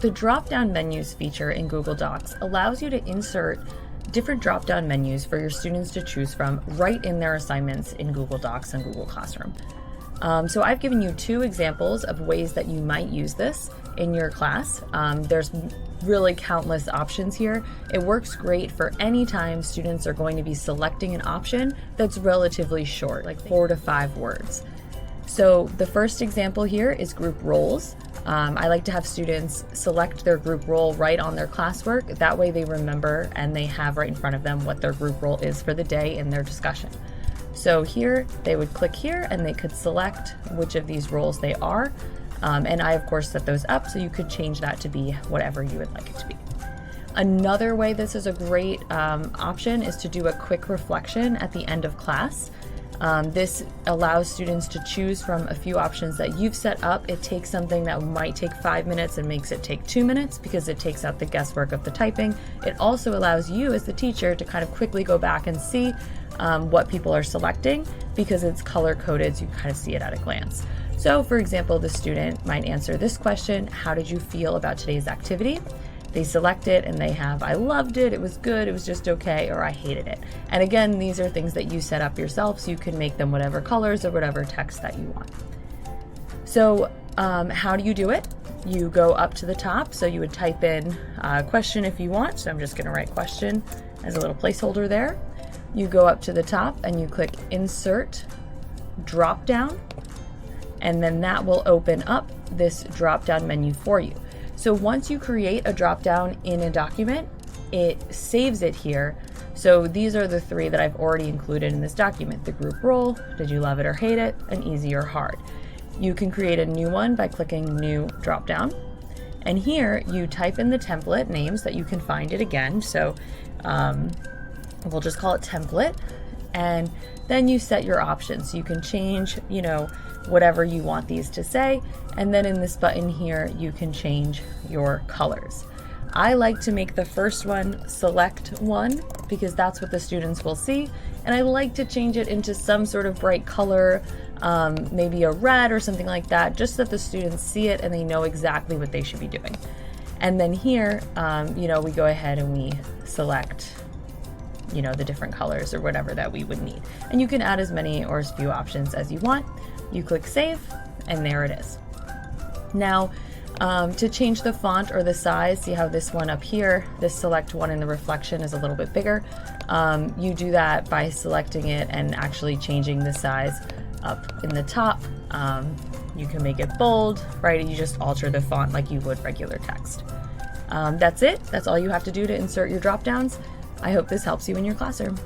The drop-down menus feature in Google Docs allows you to insert different drop-down menus for your students to choose from right in their assignments in Google Docs and Google Classroom. So I've given you 2 examples of ways that you might use this in your class. There's really countless options here. It works great for any time students are going to be selecting an option that's relatively short, like 4 to 5 words. So the first example here is group roles. I like to have students select their group role right on their classwork. That way they remember and they have right in front of them what their group role is for the day in their discussion. So here they would click here and they could select which of these roles they are. And I of course set those up so you could change that to be whatever you would like it to be. Another way this is a great option is to do a quick reflection at the end of class. This allows students to choose from a few options that you've set up. It takes something that might take 5 minutes and makes it take 2 minutes because it takes out the guesswork of the typing. It also allows you as the teacher to kind of quickly go back and see what people are selecting because it's color coded, so you kind of see it at a glance. So for example, the student might answer this question: how did you feel about today's activity? They select it and they have, I loved it, it was good, it was just okay, or I hated it. And again, these are things that you set up yourself, so you can make them whatever colors or whatever text that you want. So how do you do it? You go up to the top, so you would type in a question if you want. So I'm just gonna write question as a little placeholder there. You go up to the top and you click Insert Drop Down, and then that will open up this drop down menu for you. So once you create a drop down in a document, it saves it here. So these are the 3 that I've already included in this document: the group role, did you love it or hate it, and easy or hard. You can create a new one by clicking New Drop Down. And here you type in the template names that you can find it again. So we'll just call it template. And then you set your options. So you can change, whatever you want these to say. And then in this button here, you can change your colors. I like to make the first one select one because that's what the students will see. And I like to change it into some sort of bright color, maybe a red or something like that, just so that the students see it and they know exactly what they should be doing. And then here, we go ahead and we select the different colors or whatever that we would need. And you can add as many or as few options as you want. You click save, and there it is. Now, to change the font or the size, see how this one up here, this select one in the reflection is a little bit bigger. You do that by selecting it and actually changing the size up in the top. You can make it bold, right? You just alter the font like you would regular text. That's it. That's all you have to do to insert your drop downs. I hope this helps you in your classroom.